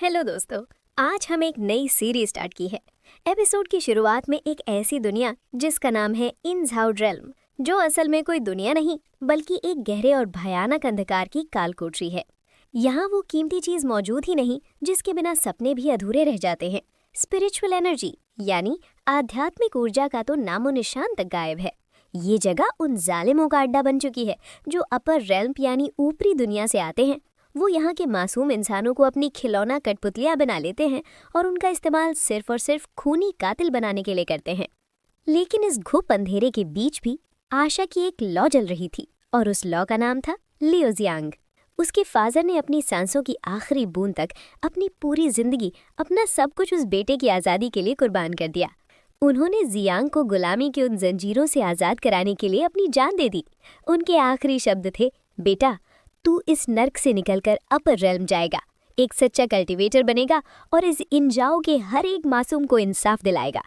Hello दोस्तों, आज हम एक नई सीरीज स्टार्ट की है। एपिसोड की शुरुआत में एक ऐसी दुनिया जिसका नाम है इनज़ाउ रेल्म, जो असल में कोई दुनिया नहीं बल्कि एक गहरे और भयानक अंधकार की कालकोठरी है। यहाँ वो कीमती चीज मौजूद ही नहीं जिसके बिना सपने भी अधूरे रह जाते हैं। स्पिरिचुअल एनर्जी यानी आध्यात्मिक ऊर्जा का तो नामो निशान तक गायब है। ये जगह उन जालिमों का अड्डा बन चुकी है जो अपर रेल्म यानी ऊपरी दुनिया से आते हैं। वो यहाँ के मासूम इंसानों को अपनी खिलौना कठपुतलियाँ बना लेते हैं और उनका इस्तेमाल सिर्फ और सिर्फ खूनी कातिल बनाने के लिए करते हैं। लेकिन इस घुप अंधेरे के बीच भी आशा की एक लौ जल रही थी और उस लौ का नाम था लियो जियांग। उसके फादर ने अपनी सांसों की आखिरी बूंद तक अपनी पूरी जिंदगी अपना सब कुछ उस बेटे की आज़ादी के लिए कुर्बान कर दिया। उन्होंने जियांग को गुलामी के उन जंजीरों से आज़ाद कराने के लिए अपनी जान दे दी। उनके आखिरी शब्द थे, बेटा तू इस नर्क से निकलकर अपर रेल्म जाएगा, एक सच्चा कल्टीवेटर बनेगा और इस इंजाओ के हर एक मासूम को इंसाफ दिलाएगा।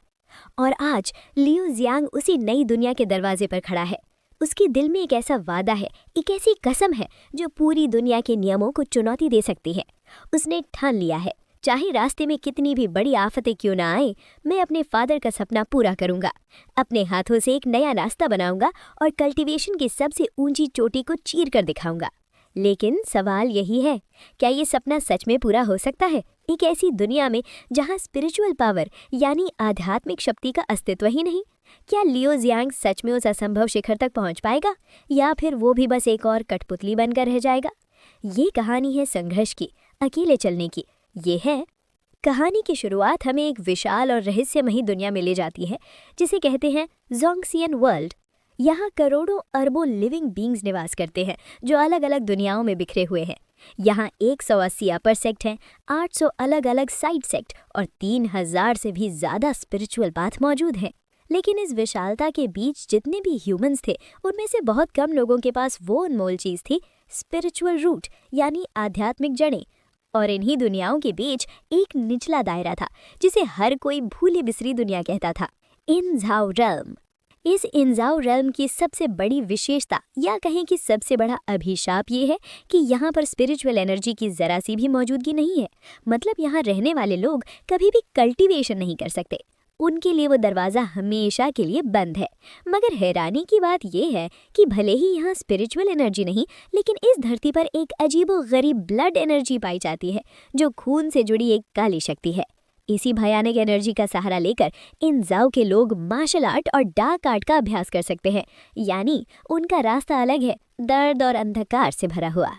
और आज लियो जियांग उसी नई दुनिया के दरवाजे पर खड़ा है। उसके दिल में एक ऐसा वादा है, एक ऐसी कसम है जो पूरी दुनिया के नियमों को चुनौती दे सकती है। उसने ठान लिया है, चाहे रास्ते में कितनी भी बड़ी आफतें क्यों ना आए, मैं अपने फादर का सपना पूरा करूंगा। अपने हाथों से एक नया रास्ता बनाऊंगा और कल्टीवेशन की सबसे ऊंची चोटी को चीर कर दिखाऊंगा। लेकिन सवाल यही है, क्या ये सपना सच में पूरा हो सकता है एक ऐसी दुनिया में जहां स्पिरिचुअल पावर यानी आध्यात्मिक शक्ति का अस्तित्व ही नहीं? क्या लियो जियांग सच में उस असंभव शिखर तक पहुंच पाएगा या फिर वो भी बस एक और कठपुतली बनकर रह जाएगा? ये कहानी है संघर्ष की, अकेले चलने की। ये है कहानी की शुरुआत हमें एक विशाल और रहस्यमयी दुनिया में ले जाती है जिसे कहते हैं जोंगसियन वर्ल्ड। यहाँ करोड़ों अरबों लिविंग बींग्स निवास करते हैं जो अलग अलग दुनियाओं में बिखरे हुए हैं। यहाँ 180 अपर सेक्ट हैं, 800 अलग अलग साइड सेक्ट और 3000 से भी ज़्यादा स्पिरिचुअल पाथ मौजूद हैं। लेकिन इस विशालता के बीच जितने भी ह्यूमंस थे उनमें से बहुत कम लोगों के पास वो अनमोल चीज़ थी, स्पिरिचुअल रूट यानी आध्यात्मिक जड़ें। और इन्हीं दुनियाओं के बीच एक निचला दायरा था जिसे हर कोई भूली बिसरी दुनिया कहता था, इनज़ाउ रेल्म। इस इनज़ाउ रेल्म की सबसे बड़ी विशेषता या कहें कि सबसे बड़ा अभिशाप ये है कि यहाँ पर स्पिरिचुअल एनर्जी की ज़रा सी भी मौजूदगी नहीं है। मतलब यहाँ रहने वाले लोग कभी भी कल्टीवेशन नहीं कर सकते। उनके लिए वो दरवाज़ा हमेशा के लिए बंद है। मगर हैरानी की बात यह है कि भले ही यहाँ स्पिरिचुअल एनर्जी नहीं, लेकिन इस धरती पर एक अजीबोगरीब ब्लड एनर्जी पाई जाती है जो खून से जुड़ी एक काली शक्ति है। इसी भयानक एनर्जी का सहारा लेकर इनज़ाउ के लोग मार्शल आर्ट और डार्क आर्ट का अभ्यास कर सकते हैं, यानी उनका रास्ता अलग है, दर्द और अंधकार से भरा हुआ।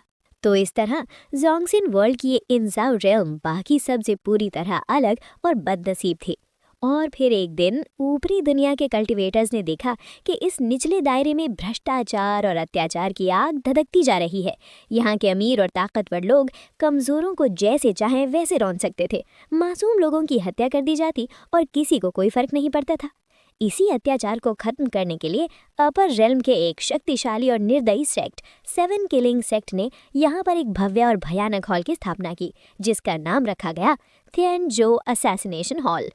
तो इस तरह जोंगसिन वर्ल्ड की ये इनज़ाउ रेल्म बाकी सबसे पूरी तरह अलग और बदनसीब थी। और फिर एक दिन ऊपरी दुनिया के कल्टीवेटर्स ने देखा कि इस निचले दायरे में भ्रष्टाचार और अत्याचार की आग धधकती जा रही है। यहाँ के अमीर और ताकतवर लोग कमज़ोरों को जैसे चाहें वैसे रौंद सकते थे, मासूम लोगों की हत्या कर दी जाती और किसी को कोई फर्क नहीं पड़ता था। इसी अत्याचार को खत्म करने के लिए अपर रेल्म के एक शक्तिशाली और निर्दयी सेक्ट 7 किलिंग सेक्ट ने यहाँ पर एक भव्य और भयानक हॉल की स्थापना की जिसका नाम रखा गया थिएनजो असैसिनेशन हॉल।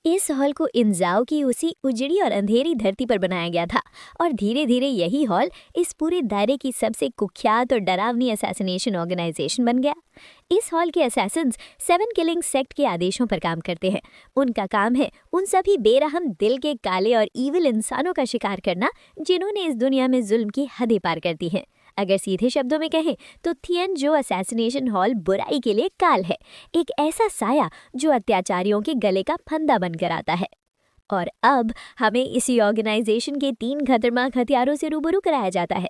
इस हॉल को इनज़ाउ की उसी उजड़ी और अंधेरी धरती पर बनाया गया था और धीरे धीरे यही हॉल इस पूरे दायरे की सबसे कुख्यात और डरावनी असैसिनेशन ऑर्गेनाइजेशन बन गया। इस हॉल के असैसिन्स 7 किलिंग सेक्ट के आदेशों पर काम करते हैं। उनका काम है उन सभी बेरहम दिल के काले और ईविल इंसानों का शिकार करना जिन्होंने इस दुनिया में जुल्म की हदें पार कर दी हैं। अगर सीधे शब्दों में कहें तो थिएनजो असैसिनेशन हॉल बुराई के लिए काल है, एक ऐसा साया जो अत्याचारियों के गले का फंदा बनकर आता है। और अब हमें इसी ऑर्गेनाइजेशन के 3 खतरनाक हथियारों से रूबरू कराया जाता है।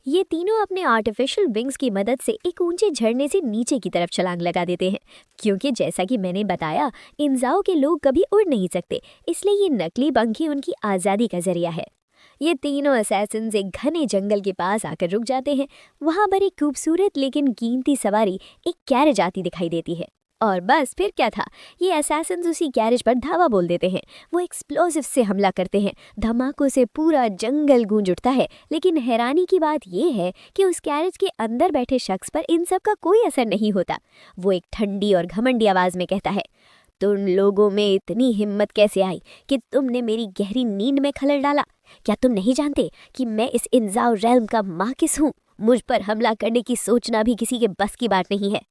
ये तीनों अपने आर्टिफिशियल विंग्स की मदद से एक ऊंचे झरने से नीचे की तरफ छलांग लगा देते हैं, क्योंकि जैसा कि मैंने बताया इनज़ाउ के लोग कभी उड़ नहीं सकते, इसलिए ये नकली पंखी उनकी आज़ादी का जरिया है। ये तीनों असैसिन्स एक घने जंगल के पास आकर रुक जाते हैं। वहाँ पर एक खूबसूरत लेकिन कीमती सवारी एक कैरेज आती दिखाई देती है। और बस फिर क्या था, ये असैसिन्स उसी कैरेज पर धावा बोल देते हैं। वो एक्सप्लोजिव से हमला करते हैं, धमाकों से पूरा जंगल गूंज उठता है। लेकिन हैरानी की बात ये है कि उस कैरेज के अंदर बैठे शख्स पर इन सब का कोई असर नहीं होता। वो एक ठंडी और घमंडी आवाज़ में कहता है, तुम लोगों में इतनी हिम्मत कैसे आई कि तुमने मेरी गहरी नींद में खलल डाला? क्या तुम नहीं जानते कि मैं इस इनज़ाउ रेल्म का माकिस हूँ? मुझ पर हमला करने की सोचना भी किसी के बस की बात नहीं है।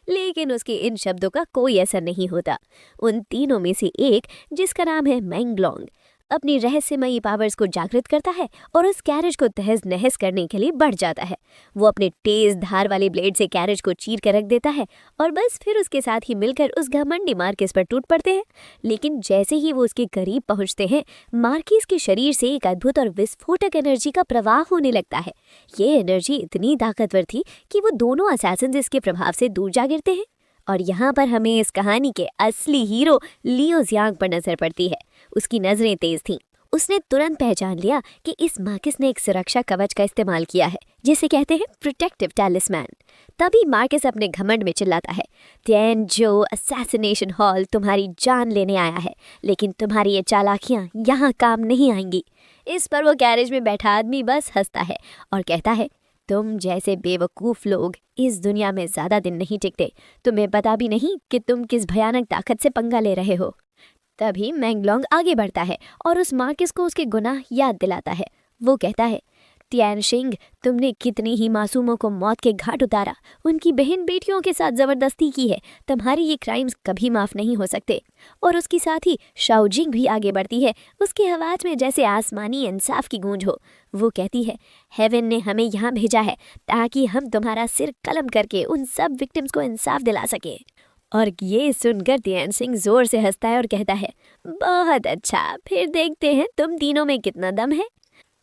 लेकिन उसके इन शब्दों का कोई असर नहीं होता। उन तीनों में से एक, जिसका नाम है मेंगलोंग, अपनी रहस्यमयी पावर्स को जागृत करता है और उस कैरेज को तहस नहस करने के लिए बढ़ जाता है। वो अपने तेज धार वाले ब्लेड से कैरेज को चीर कर रख देता है और बस फिर उसके साथ ही मिलकर उस घमंडी मार्किस पर टूट पड़ते हैं। लेकिन जैसे ही वो उसके करीब पहुंचते हैं, मार्किस के शरीर से एक अद्भुत और विस्फोटक एनर्जी का प्रवाह होने लगता है। ये एनर्जी इतनी ताकतवर थी कि वो दोनों असैसिन्स इसके प्रभाव से दूर जा गिरते हैं। और यहाँ पर हमें इस कहानी के असली हीरो लियो जियांग पर नजर पड़ती है। उसकी नजरें तेज थीं। उसने तुरंत पहचान लिया कि इस मार्किस ने एक सुरक्षा कवच का इस्तेमाल किया है, जिसे कहते हैं प्रोटेक्टिव टैलिस्मैन। तभी मार्किस अपने घमंड में चिल्लाता है, तिएनजो असैसिनेशन हॉल तुम्हारी जान लेने आया है, लेकिन तुम्हारी ये चालाकियां यहाँ काम नहीं आएंगी। इस पर वो कैरेज में बैठा आदमी बस हंसता है और कहता है, तुम जैसे बेवकूफ़ लोग इस दुनिया में ज़्यादा दिन नहीं टिकते। तुम्हें पता भी नहीं कि तुम किस भयानक ताकत से पंगा ले रहे हो। तभी मेंगलोंग आगे बढ़ता है और उस मार्किस को उसके गुनाह याद दिलाता है। वो कहता है, तिएनशिंग, तुमने कितनी ही मासूमों को मौत के घाट उतारा, उनकी बहन बेटियों के साथ ज़बरदस्ती की है। तुम्हारे ये क्राइम्स कभी माफ़ नहीं हो सकते। और उसकी साथ ही शाओजिंग भी आगे बढ़ती है, उसकी आवाज़ में जैसे आसमानी इंसाफ की गूंज हो। वो कहती है, हेवन ने हमें यहाँ भेजा है ताकि हम तुम्हारा सिर कलम करके उन सब विक्टिम्स को इंसाफ दिला सके। और ये सुनकर तिएनशिंग जोर से हंसता है और कहता है, बहुत अच्छा, फिर देखते हैं तुम तीनों में कितना दम है।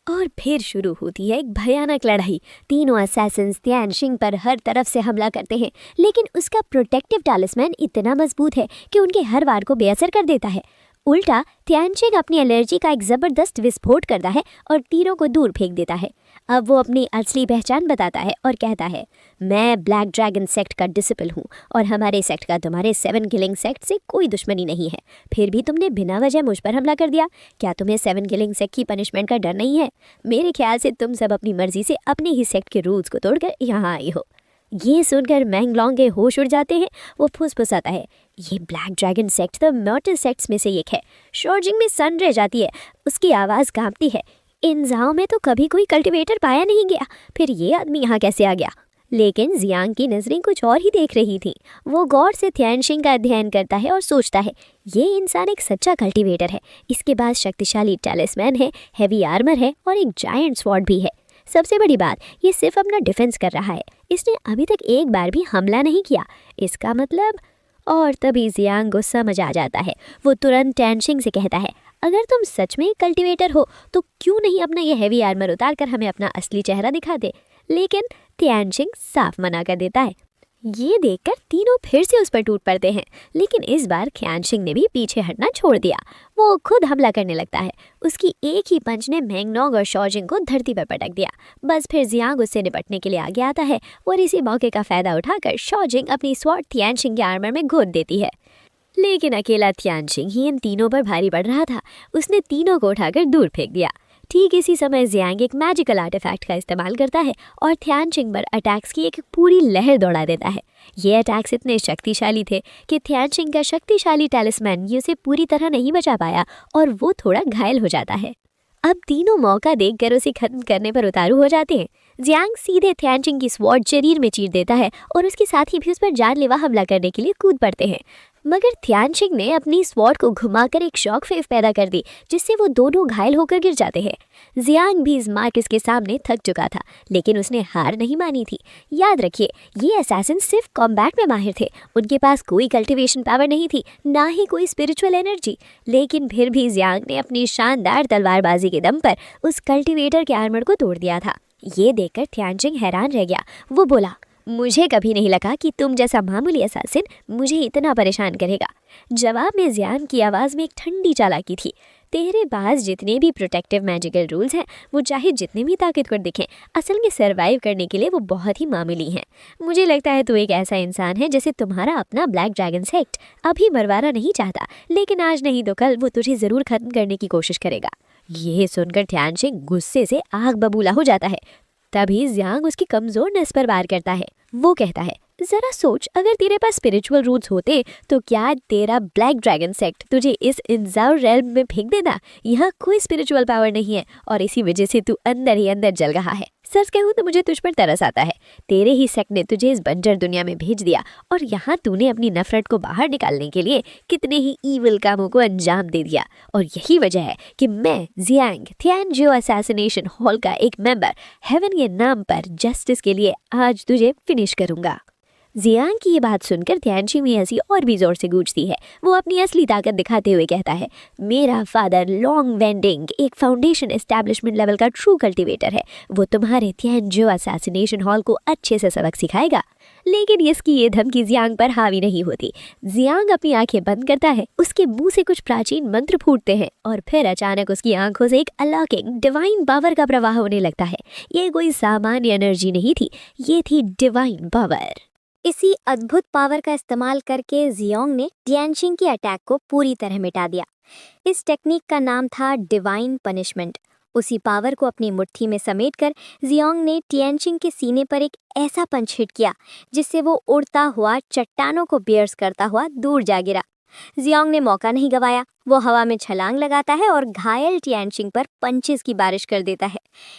और फिर शुरू होती है एक भयानक लड़ाई। तीनों असैसिन्स तिएनशिंग पर हर तरफ से हमला करते हैं, लेकिन उसका प्रोटेक्टिव टैलिस्मैन इतना मजबूत है कि उनके हर वार को बेअसर कर देता है। उल्टा तिएनशिंग अपनी एलर्जी का एक ज़बरदस्त विस्फोट करता है और तीरों को दूर फेंक देता है। अब वो अपनी असली पहचान बताता है और कहता है, मैं ब्लैक ड्रैगन सेक्ट का डिसिपल हूँ और हमारे सेक्ट का तुम्हारे 7 किलिंग सेक्ट से कोई दुश्मनी नहीं है। फिर भी तुमने बिना वजह मुझ पर हमला कर दिया। क्या तुम्हें 7 किलिंग सेक्ट की पनिशमेंट का डर नहीं है? मेरे ख्याल से तुम सब अपनी मर्जी से अपने ही सेक्ट के रूल्स को तोड़कर यहाँ आई हो। ये सुनकर मेंगलोंग के होश उड़ जाते हैं। वो फुसफुसाता है, ये ब्लैक ड्रैगन सेक्ट तो मॉर्टल सेक्ट्स में से एक है। शाओजिंग में सन रह जाती है, उसकी आवाज़ कांपती है। इन जाओ में तो कभी कोई कल्टीवेटर पाया नहीं गया, फिर ये आदमी यहाँ कैसे आ गया? लेकिन जियांग की नज़रें कुछ और ही देख रही थीं। वो गौर से तिएनशिंग का अध्ययन करता है और सोचता है, ये इंसान एक सच्चा कल्टीवेटर है। इसके पास शक्तिशाली टैलिस्मैन है, हैवी आर्मर है और एक जायंट स्वॉर्ड भी है। सबसे बड़ी बात, ये सिर्फ अपना डिफेंस कर रहा है, इसने अभी तक एक बार भी हमला नहीं किया। इसका मतलब। और तभी जियांग को समझ आ जाता है। वो तुरंत तिएनशिंग से कहता है, अगर तुम सच में कल्टीवेटर हो तो क्यों नहीं अपना ये हैवी आर्मर उतार कर हमें अपना असली चेहरा दिखा दे? लेकिन तिएनशिंग साफ मना कर देता है। ये देखकर तीनों फिर से उस पर टूट पड़ते हैं, लेकिन इस बार तिएनशिंग ने भी पीछे हटना छोड़ दिया। वो खुद हमला करने लगता है। उसकी एक ही पंच ने मेंगलोंग और शाओजिंग को धरती पर पटक दिया। बस फिर जियांग उससे निपटने के लिए आगे आता है और इसी मौके का फायदा उठाकर शाओजिंग अपनी स्वॉर्ड तिएनशिंग के आर्मर में घोद देती है। लेकिन अकेला तिएनशिंग ही इन तीनों पर भारी पड़ रहा था। उसने तीनों को उठाकर दूर फेंक दिया। ठीक इसी समय जियांग एक मैजिकल आर्टिफैक्ट का इस्तेमाल करता है और तिएनशिंग पर अटैक्स की एक पूरी लहर दौड़ा देता है। ये अटैक्स इतने शक्तिशाली थे कि तिएनशिंग का शक्तिशाली टैलिस्मैन ये उसे पूरी तरह नहीं बचा पाया और वो थोड़ा घायल हो जाता है। अब तीनों मौका देखकर उसे खत्म करने पर उतारू हो जाते हैं। जियांग सीधे तिएनशिंग की स्वॉर्ड शरीर में चीर देता है और उसके साथ ही भी उस पर जानलेवा हमला करने के लिए कूद पड़ते हैं। मगर तिएनशिंग ने अपनी स्वॉर्ड को घुमाकर एक शॉक वेव पैदा कर दी, जिससे वो दोनों घायल होकर गिर जाते हैं। जियांग भी इस मार्किस के सामने थक चुका था, लेकिन उसने हार नहीं मानी थी। याद रखिए, ये असैसिन सिर्फ कॉम्बैट में माहिर थे। उनके पास कोई कल्टीवेशन पावर नहीं थी, ना ही कोई स्पिरिचुअल एनर्जी। लेकिन फिर भी जियांग ने अपनी शानदार तलवारबाजी के दम पर उस कल्टीवेटर के आर्मर को तोड़ दिया था। ये देखकर तिएनशिंग हैरान रह गया। वो बोला, मुझे कभी नहीं लगा कि तुम जैसा मामूली असैसिन मुझे इतना परेशान करेगा। जवाब में जियांग की आवाज़ में एक ठंडी चालाकी थी। तेरे पास जितने भी प्रोटेक्टिव मैजिकल रूल्स हैं, वो चाहे जितने भी ताकतवर दिखें, असल में सरवाइव करने के लिए वो बहुत ही मामूली हैं। मुझे लगता है तू एक ऐसा इंसान है जैसे तुम्हारा अपना ब्लैक ड्रैगन सेक्ट अभी मरवाना नहीं चाहता, लेकिन आज नहीं तो कल वो तुझे ज़रूर खत्म करने की कोशिश करेगा। ये सुनकर तिएनशिंग गुस्से से आग बबूला हो जाता है। तभी जियांग उसकी कमजोर नस पर वार करता है। वो कहता है, जरा सोच, अगर तेरे पास स्पिरिचुअल रूट्स होते तो क्या तेरा ब्लैक ड्रैगन सेक्ट तुझे इस इंजाउ रेल्म में फेंक देता? यहाँ कोई स्पिरिचुअल पावर नहीं है और इसी वजह से तू अंदर ही अंदर जल रहा है। सच कहूँ तो मुझे तुझ पर तरस आता है। तेरे ही सेक्ट ने तुझे इस बंजर दुनिया में भेज दिया और यहाँ तूने अपनी नफरत को बाहर निकालने के लिए कितने ही ईविल कामों को अंजाम दे दिया। और यही वजह है कि मैं जियांग थियानजो असैसिनेशन हॉल का एक मेंबर हेवन के नाम पर जस्टिस के लिए आज तुझे फिनिश करूंगा। जियांग की ये बात सुनकर तियानशी में हंसी और भी जोर से गूंजती है। वो अपनी असली ताकत दिखाते हुए कहता है, मेरा फादर लॉन्ग वेंडिंग एक फाउंडेशन एस्टैब्लिशमेंट लेवल का ट्रू कल्टीवेटर है। वो तुम्हारे तियानजो असैसिनेशन हॉल को अच्छे से सबक सिखाएगा। लेकिन इसकी ये धमकी जियांग पर हावी नहीं होती। जियांग अपनी आंखें बंद करता है, उसके मुंह से कुछ प्राचीन मंत्र फूटते हैं और फिर अचानक उसकी आंखों से एक अलॉकिंग डिवाइन पावर का प्रवाह होने लगता है। ये कोई सामान्य एनर्जी नहीं थी, ये थी डिवाइन पावर। इसी अद्भुत पावर का इस्तेमाल करके जियांग ने टियानशिंग की अटैक को पूरी तरह मिटा दिया। इस टेक्निक का नाम था डिवाइन पनिशमेंट। उसी पावर को अपनी मुट्ठी में समेटकर जियांग ने टियानशिंग के सीने पर एक ऐसा पंच हिट किया जिससे वो उड़ता हुआ चट्टानों को बियर्स करता हुआ दूर जा गिरा। जियांग ने मौका नहीं गंवाया। वो हवा में छलांग लगाता है और घायल टियानशिंग पर पंचेस की बारिश कर देता है।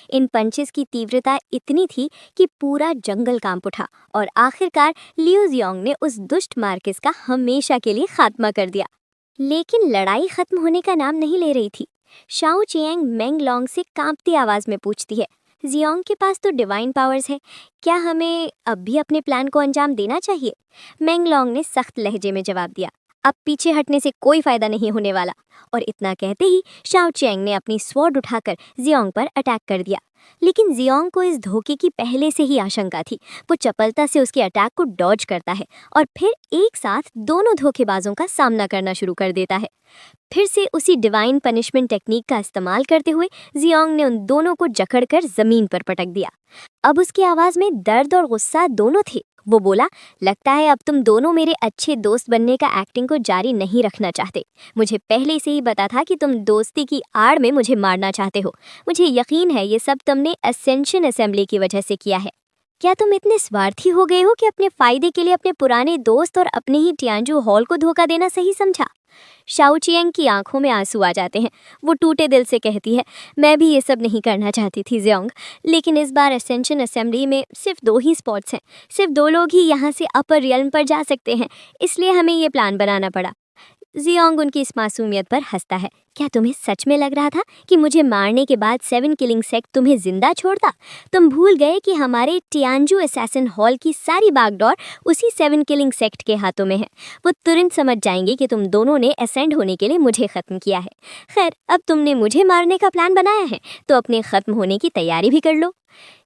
इन पंचेस की तीव्रता इतनी थी कि पूरा जंगल कांप उठा और आखिरकार लियू जियांग ने उस दुष्ट मार्किस का हमेशा के लिए खात्मा कर दिया। लेकिन लड़ाई खत्म होने का नाम नहीं ले रही थी। शाओ चियांग मेंगलोंग से कांपती आवाज में पूछती है, जियांग के पास तो डिवाइन पावर्स है, क्या हमें अब भी अपने प्लान को अंजाम देना चाहिए? मेंगलोंग ने सख्त लहजे में जवाब दिया, अब पीछे हटने से कोई फायदा नहीं होने वाला। और इतना कहते ही शाओ चियांग ने अपनी स्वॉर्ड उठाकर जियांग पर अटैक कर दिया। लेकिन जियांग को इस धोखे की पहले से ही आशंका थी। वो चपलता से उसके अटैक को डॉज करता है और फिर एक साथ दोनों धोखेबाजों का सामना करना शुरू कर देता है। फिर से उसी डिवाइन पनिशमेंट टेक्निक का इस्तेमाल करते हुए जियांग ने उन दोनों को जकड़कर जमीन पर पटक दिया। अब उसकी आवाज में दर्द और गुस्सा दोनों थे। वो बोला, लगता है अब तुम दोनों मेरे अच्छे दोस्त बनने का एक्टिंग को जारी नहीं रखना चाहते। मुझे पहले से ही पता था कि तुम दोस्ती की आड़ में मुझे मारना चाहते हो। मुझे यकीन है ये सब तुमने असेंशन असेंबली की वजह से किया है। क्या तुम इतने स्वार्थी हो गए हो कि अपने फायदे के लिए अपने पुराने दोस्त और अपने ही टियानजो हॉल को धोखा देना सही समझा? शाओ चियांग की आंखों में आंसू आ जाते हैं। वो टूटे दिल से कहती है, मैं भी ये सब नहीं करना चाहती थी जियांग, लेकिन इस बार असेंशन असेंबली में सिर्फ 2 ही स्पॉट्स हैं। सिर्फ 2 लोग ही यहाँ से अपर रियल्म पर जा सकते हैं, इसलिए हमें ये प्लान बनाना पड़ा। जियांग उनकी इस मासूमियत पर हंसता है। क्या तुम्हें सच में लग रहा था कि मुझे मारने के बाद 7 किलिंग सेक्ट तुम्हें जिंदा छोड़ता? तुम भूल गए कि हमारे टियानजो असैसिन हॉल की सारी बागडोर उसी 7 किलिंग सेक्ट के हाथों में है। वो तुरंत समझ जाएंगे कि तुम दोनों ने असेंड होने के लिए मुझे ख़त्म किया है। खैर, अब तुमने मुझे मारने का प्लान बनाया है तो अपने ख़त्म होने की तैयारी भी कर लो।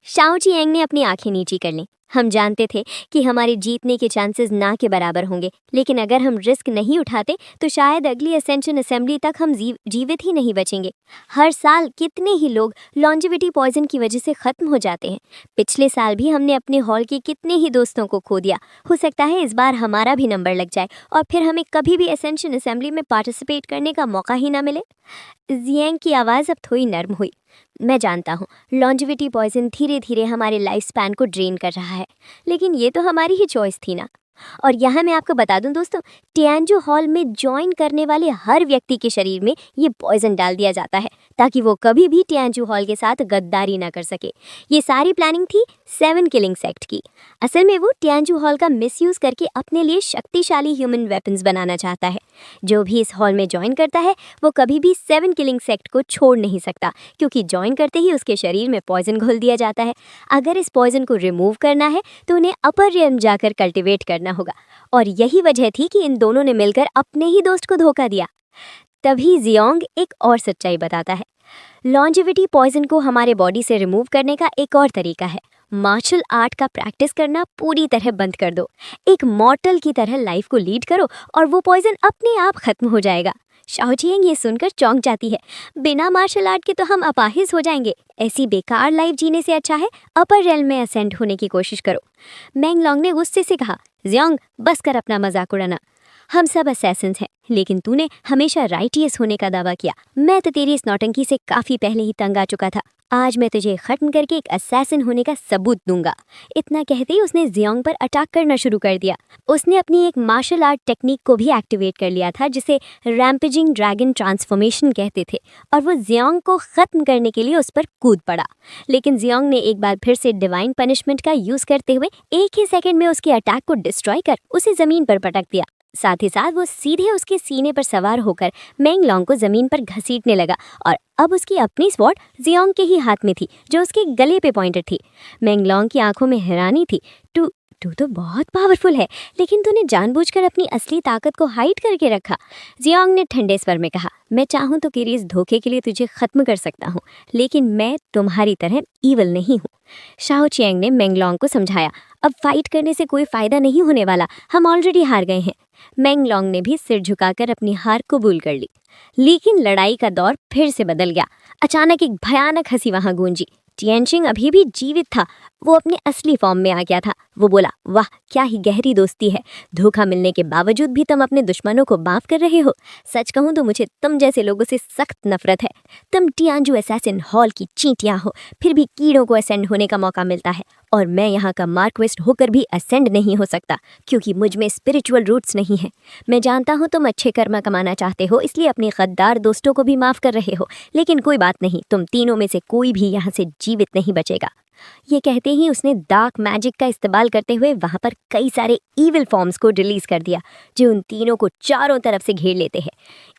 शाओ चियांग ने अपनी आंखें नीची कर लीं। हम जानते थे कि हमारे जीतने के चांसेस ना के बराबर होंगे, लेकिन अगर हम रिस्क नहीं उठाते तो शायद अगली असेंशन असेंबली तक हम जीवित ही नहीं बचेंगे। हर साल कितने ही लोग लॉन्जेविटी पॉइजन की वजह से ख़त्म हो जाते हैं। पिछले साल भी हमने अपने हॉल के कितने ही दोस्तों को खो दिया। हो सकता है इस बार हमारा भी नंबर लग जाए और फिर हमें कभी भी असेंशन असेंबली में पार्टिसिपेट करने का मौका ही ना मिले। जियांग की आवाज़ अब थोड़ी नर्म हुई। मैं जानता हूँ लॉन्जेविटी पॉइजन धीरे धीरे हमारे लाइफ स्पैन को ड्रेन कर रहा है, लेकिन ये तो हमारी ही चॉइस थी ना। और यहाँ मैं आपको बता दूं दोस्तों, टियानजो हॉल में ज्वाइन करने वाले हर व्यक्ति के शरीर में ये पॉइजन डाल दिया जाता है ताकि वो कभी भी टियानजो हॉल के साथ गद्दारी ना कर सके। ये सारी प्लानिंग थी 7 किलिंग सेक्ट की। असल में वो टियानजो हॉल का मिसयूज करके अपने लिए शक्तिशाली ह्यूमन वेपन्स बनाना चाहता है। जो भी इस हॉल में ज्वाइन करता है वो कभी भी 7 किलिंग सेक्ट को छोड़ नहीं सकता, क्योंकि ज्वाइन करते ही उसके शरीर में पॉइजन घोल दिया जाता है। अगर इस पॉइजन को रिमूव करना है तो उन्हें अपर रियल्म जाकर कल्टिवेट करना होगा। और यही वजह थी कि इन दोनों ने मिलकर अपने ही दोस्त को धोखा दिया। तभी जियांग एक और सच्चाई बताता है। लॉन्जेविटी पॉइजन को हमारे बॉडी से रिमूव करने का एक और तरीका है। मार्शल आर्ट का प्रैक्टिस करना पूरी तरह बंद कर दो। एक मॉर्टल की तरह लाइफ को लीड करो और वो पॉइजन अपने आप खत्म हो जाएगा। शाओ चियांग ये सुनकर चौंक जाती है। बिना मार्शल आर्ट के तो हम अपाहिज हो जाएंगे। ऐसी बेकार लाइफ जीने से अच्छा है अपर रेल्म में असेंड होने की कोशिश करो। मेंगलोंग ने गुस्से से कहा, जियांग बस कर अपना मजाक उड़ाना। हम सब असैसिन्स हैं, लेकिन तूने हमेशा राइटियस होने का दावा किया। मैं तो तेरी इस नौटंकी से काफ़ी पहले ही तंग आ चुका था। आज मैं तुझे खत्म करके एक असैसिन होने का सबूत दूंगा। इतना कहते ही उसने जियोंग पर अटैक करना शुरू कर दिया। उसने अपनी एक मार्शल आर्ट टेक्निक को भी एक्टिवेट कर लिया था जिसे रैम्पेजिंग ड्रैगन ट्रांसफॉर्मेशन कहते थे, और वो जियोंग को खत्म करने के लिए उस पर कूद पड़ा। लेकिन जियोंग ने एक बार फिर से डिवाइन पनिशमेंट का यूज करते हुए एक ही सेकंड में उसके अटैक को डिस्ट्रॉय कर उसे जमीन पर पटक दिया। साथ ही साथ वो सीधे उसके सीने पर सवार होकर मेंगलोंग को जमीन पर घसीटने लगा, और अब उसकी अपनी स्वॉर्ड जियोंग के ही हाथ में थी जो उसके गले पे पॉइंटेड थी। मेंगलोंग की आंखों में हैरानी थी। तू तो बहुत पावरफुल है, लेकिन तूने जानबूझकर अपनी असली ताकत को हाइड करके रखा। जियोंग ने ठंडे स्वर में कहा, मैं चाहूँ तो किरी इस धोखे के लिए तुझे खत्म कर सकता हूँ, लेकिन मैं तुम्हारी तरह ईवल नहीं हूँ। शाओ चियांग ने मेंगलोंग को समझाया, अब फाइट करने से कोई फायदा नहीं होने वाला, हम ऑलरेडी हार गए हैं। मेंगलोंग ने भी सिर झुकाकर अपनी हार कबूल कर ली। लेकिन लड़ाई का दौर फिर से बदल गया। अचानक एक भयानक हंसी वहां गूंजी। टिएनशिंग अभी भी जीवित था। वो अपने असली फॉर्म में आ गया था। वो बोला, वाह क्या ही गहरी दोस्ती है। धोखा मिलने के बावजूद भी तुम अपने दुश्मनों को माफ कर रहे हो। सच कहूँ तो मुझे तुम जैसे लोगों से सख्त नफरत है। तुम टियांजू असैसिन हॉल की चींटियां हो, फिर भी कीड़ों को असेंड होने का मौका मिलता है, और मैं यहाँ का मार्क्वेस्ट होकर भी असेंड नहीं हो सकता क्योंकि मुझ में स्पिरिचुअल रूट्स नहीं है। मैं जानता हूँ तुम अच्छे कर्म कमाना चाहते हो, इसलिए अपने गद्दार दोस्तों को भी माफ कर रहे हो, लेकिन कोई बात नहीं, तुम तीनों में से कोई भी यहाँ से जीवित नहीं बचेगा। ये कहते ही उसने डार्क मैजिक का इस्तेमाल करते हुए वहां पर कई सारे ईविल फॉर्म्स को रिलीज कर दिया जो उन तीनों को चारों तरफ से घेर लेते हैं।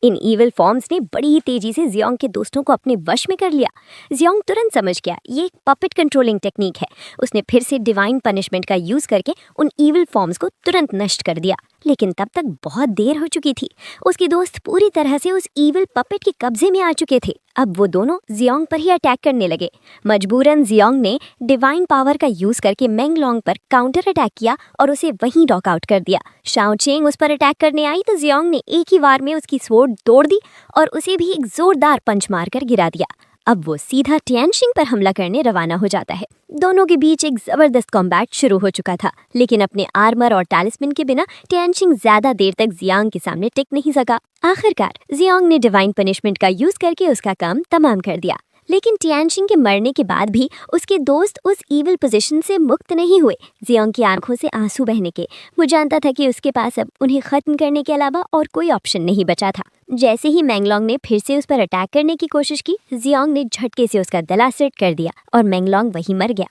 इन ईविल फॉर्म्स ने बड़ी ही तेजी से जियोंग के दोस्तों को अपने वश में कर लिया। जियोंग तुरंत समझ गया ये एक पपेट कंट्रोलिंग टेक्निक है। उसने फिर से डिवाइन पनिशमेंट का यूज करके उन ईविल फॉर्म्स को तुरंत नष्ट कर दिया। लेकिन तब तक बहुत देर हो चुकी थी। उसके दोस्त पूरी तरह से उस ईविल पपेट के कब्जे में आ चुके थे। अब वो दोनों जियोंग पर ही अटैक करने लगे। मजबूरन जियोंग ने डिवाइन पावर का यूज करके मेंगलोंग पर काउंटर अटैक किया और उसे वहीं नॉकआउट कर दिया। शाओ चेंग उस पर अटैक करने आई तो जियोंग ने एक ही वार में उसकी स्वॉर्ड तोड़ दी और उसे भी एक जोरदार पंच मारकर गिरा दिया। अब वो सीधा टिएनशिंग पर हमला करने रवाना हो जाता है। दोनों के बीच एक जबरदस्त कॉम्बैट शुरू हो चुका था, लेकिन अपने आर्मर और टैलिस्मैन के बिना टिएनशिंग ज्यादा देर तक जियांग के सामने टिक नहीं सका। आखिरकार जियांग ने डिवाइन पनिशमेंट का यूज करके उसका काम तमाम कर दिया। लेकिन टिएनशिंग के मरने के बाद भी उसके दोस्त उस ईविल पोजीशन से मुक्त नहीं हुए। जियांग की आंखों से आंसू बहने के। वो जानता था कि उसके पास अब उन्हें खत्म करने के अलावा और कोई ऑप्शन नहीं बचा था। जैसे ही मेंगलोंग ने फिर से उस पर अटैक करने की कोशिश की, जियांग ने झटके से उसका गला स्लिट कर दिया और मेंगलोंग वहीं मर गया।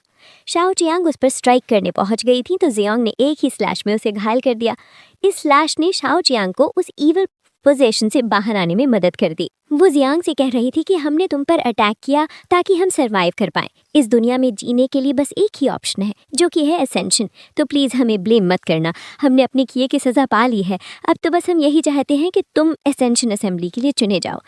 शाओ चियांग उस पर स्ट्राइक करने पहुंच गई थी तो जियांग ने एक ही स्लैश में उसे घायल कर दिया। इस स्लैश ने शाओ चियांग को उस ईविल पोजीशन से बाहर आने में मदद कर दी। वो जियांग से कह रही थी कि हमने तुम पर अटैक किया ताकि हम सरवाइव कर पाएं। इस दुनिया में जीने के लिए बस एक ही ऑप्शन है जो कि है असेंशन। तो प्लीज हमें ब्लेम मत करना, हमने अपने किए की सजा पा ली है। अब तो बस हम यही चाहते हैं कि तुम असेंशन असेंबली के लिए चुने जाओ।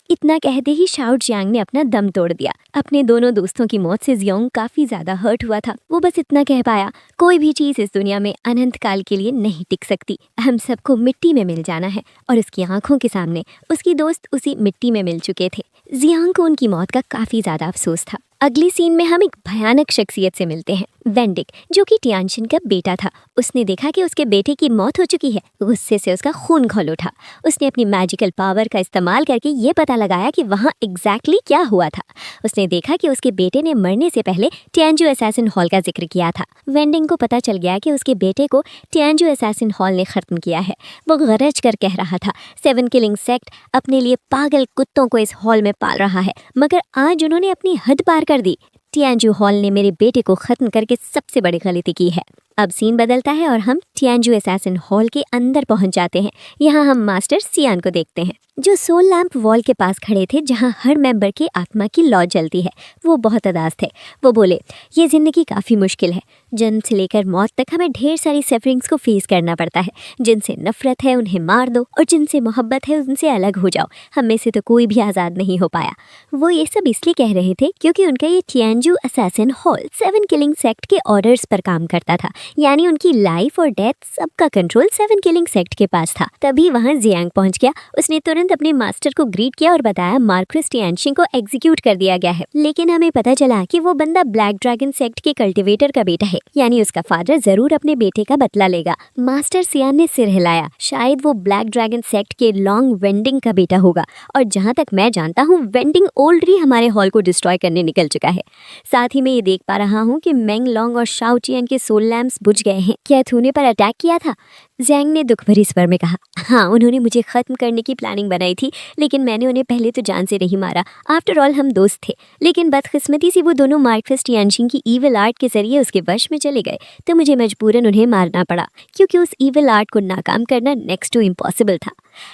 इतना कहते ही शाओ चियांग ने अपना दम तोड़ दिया। अपने दोनों दोस्तों की मौत से जियांग काफी ज्यादा हर्ट हुआ था। वो बस इतना कह पाया, कोई भी चीज इस दुनिया में अनंत काल के लिए नहीं टिक सकती। हम सबको मिट्टी में मिल जाना है। और उसकी आंखों के सामने उसकी दोस्त उसी मिट्टी में मिल चुके थे। जियांग को उनकी मौत का काफी ज्यादा अफसोस था। अगली सीन में हम एक भयानक शख्सियत से मिलते हैं, वेंडिक, जो कि टिएनशिन का बेटा था। उसने देखा कि उसके बेटे की मौत हो चुकी है। गुस्से से उसका खून खौल उठा। उसने अपनी मैजिकल पावर का इस्तेमाल करके ये पता लगाया कि वहाँ एग्जैक्टली क्या हुआ था। उसने देखा कि उसके बेटे ने मरने से पहले टिएनजू असैसिन हॉल का जिक्र किया था। वेंडिंग को पता चल गया कि उसके बेटे को टिएनजू असैसिन हॉल ने खत्म किया है। वो गरज कर कह रहा था, 7 किलिंग सेक्ट अपने लिए पागल कुत्तों को इस हॉल में पाल रहा है, मगर आज उन्होंने अपनी हद पार कर दी। टिएनजू हॉल ने मेरे बेटे को खत्म करके सबसे बड़ी गलती की है। अब सीन बदलता है और हम टिएनजू असैसिन हॉल के अंदर पहुंच जाते हैं। यहाँ हम मास्टर सियान को देखते हैं जो सोल लैंप वॉल के पास खड़े थे जहाँ हर मेंबर की आत्मा की लौ जलती है। वो बहुत उदास थे। वो बोले, ये जिंदगी काफ़ी मुश्किल है। जन्म से लेकर मौत तक हमें ढेर सारी सफरिंग्स को फेस करना पड़ता है। जिनसे नफरत है उन्हें मार दो और जिनसे मोहब्बत है उनसे अलग हो जाओ। हम में से तो कोई भी आज़ाद नहीं हो पाया। वो ये सब इसलिए कह रहे थे क्योंकि उनका ये टिएनजू असैसिन हॉल 7 किलिंग सेक्ट के ऑर्डर्स पर काम करता था। यानी उनकी लाइफ और डेथ सबका कंट्रोल 7 किलिंग सेक्ट के पास था। तभी वहाँ जियांग पहुंच गया। उसने तुरंत अपने मास्टर को ग्रीट किया और बताया मार्क्विस टियानशिंग को एग्जीक्यूट कर दिया गया है। लेकिन हमें पता चला कि वो बंदा ब्लैक ड्रैगन सेक्ट के कल्टिवेटर का बेटा है, यानी उसका फादर जरूर अपने बेटे का बदला लेगा। मास्टर सियान ने सिर हिलाया। शायद वो ब्लैक ड्रैगन सेक्ट के लॉन्ग वेंडिंग का बेटा होगा, और जहाँ तक मैं जानता हूँ वेंडिंग ऑलरेडी हमारे हॉल को डिस्ट्रॉय करने निकल चुका है। साथ ही मैं ये देख पा रहा हूँ कि मेंग लॉन्ग और शाओ चियन के सोल लैम्प्स बुझ गए हैं। क्या तूने पर अटैक किया था? ज़ैंग ने दुख भरी स्वर में कहा। हाँ, उन्होंने मुझे खत्म करने की प्लानिंग बनाई थी, लेकिन मैंने उन्हें पहले तो जान से नहीं मारा। आफ्टर ऑल हम दोस्त थे, लेकिन बदकिस्मती से वो दोनों मार्क्विस टियानशिंग की ईविल आर्ट के जरिए उसके वश में चले गए, तो मुझे मजबूरन उन्हें मारना पड़ा, क्योंकि उस ईविल आर्ट को नाकाम करना नेक्स्ट टू इम्पॉसिबल था।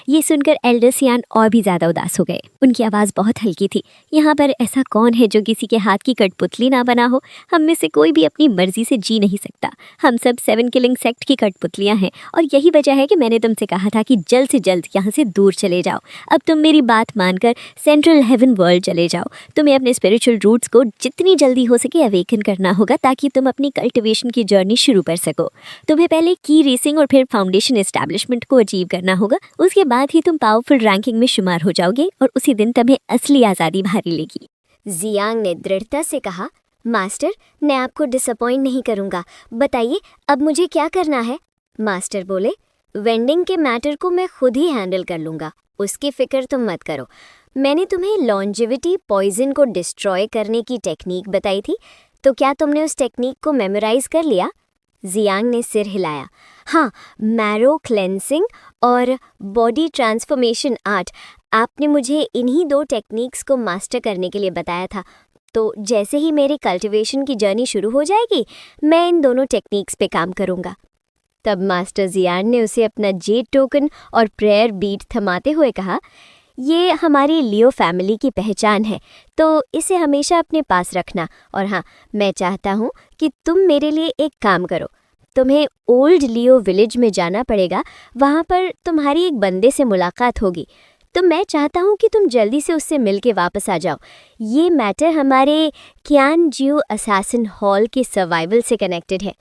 ये सुनकर एल्डर सियान और भी ज्यादा उदास हो गए। उनकी आवाज़ बहुत हल्की थी। यहाँ पर ऐसा कौन है जो किसी के हाथ की कठपुतली ना बना हो? हम में से कोई भी अपनी मर्जी से जी नहीं सकता। हम सब 7 किलिंग सेक्ट की कठपुतलियाँ हैं, और यही वजह है कि मैंने तुमसे कहा था कि जल्द से जल्द यहाँ से दूर चले जाओ। अब तुम मेरी बात मानकर सेंट्रल हेवन वर्ल्ड चले जाओ। तुम्हें अपने स्पिरिचुअल रूट्स को जितनी जल्दी हो सके अवेकन करना होगा, ताकि तुम अपनी कल्टिवेशन की जर्नी शुरू कर सको। तुम्हें पहले की रेसिंग और फिर फाउंडेशन एस्टैब्लिशमेंट को अचीव करना होगा। उसके बाद ही तुम पावरफुल रैंकिंग में शुमार हो जाओगे, और उसी दिन तुम्हें असली आज़ादी भारी लेगी। जियांग ने दृढ़ता से कहा, मास्टर, मैं आपको डिसअपॉइंट नहीं करूंगा। बताइए अब मुझे क्या करना है? मास्टर बोले, वेंडिंग के मैटर को मैं खुद ही हैंडल कर लूंगा, उसकी फिक्र तुम मत करो। मैंने तुम्हें लॉन्जेविटी पॉइजन को डिस्ट्रॉय करने की टेक्निक बताई थी, तो क्या तुमने उस टेक्निक को मेमोराइज कर लिया? जियांग ने सिर हिलाया। हाँ, मैरो क्लेंसिंग और बॉडी ट्रांसफॉर्मेशन आर्ट, आपने मुझे इन्हीं 2 टेक्निक्स को मास्टर करने के लिए बताया था। तो जैसे ही मेरी कल्टिवेशन की जर्नी शुरू हो जाएगी, मैं इन दोनों टेक्निक्स पे काम करूँगा। तब मास्टर जियान ने उसे अपना जेड टोकन और प्रेयर बीट थमाते हुए कहा, ये हमारी लियो फैमिली की पहचान है, तो इसे हमेशा अपने पास रखना। और हाँ, मैं चाहता हूँ कि तुम मेरे लिए एक काम करो। तुम्हें ओल्ड लियो विलेज में जाना पड़ेगा, वहाँ पर तुम्हारी एक बंदे से मुलाकात होगी। तो मैं चाहता हूँ कि तुम जल्दी से उससे मिल के वापस आ जाओ। ये मैटर हमारे क्यान जियो असैसिन हॉल के सर्वाइवल से कनेक्टेड है।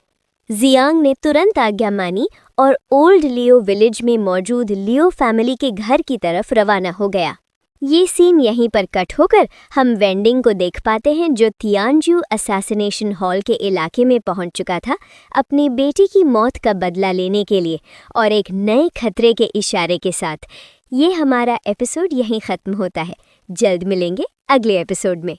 जियांग ने तुरंत आज्ञा मानी और ओल्ड लियो विलेज में मौजूद लियो फैमिली के घर की तरफ रवाना हो गया। ये सीन यहीं पर कट होकर हम वेंडिंग को देख पाते हैं, जो तियानजू असैसिनेशन हॉल के इलाके में पहुंच चुका था अपनी बेटी की मौत का बदला लेने के लिए, और एक नए खतरे के इशारे के साथ। ये हमारा एपिसोड यहीं ख़त्म होता है। जल्द मिलेंगे अगले एपिसोड में।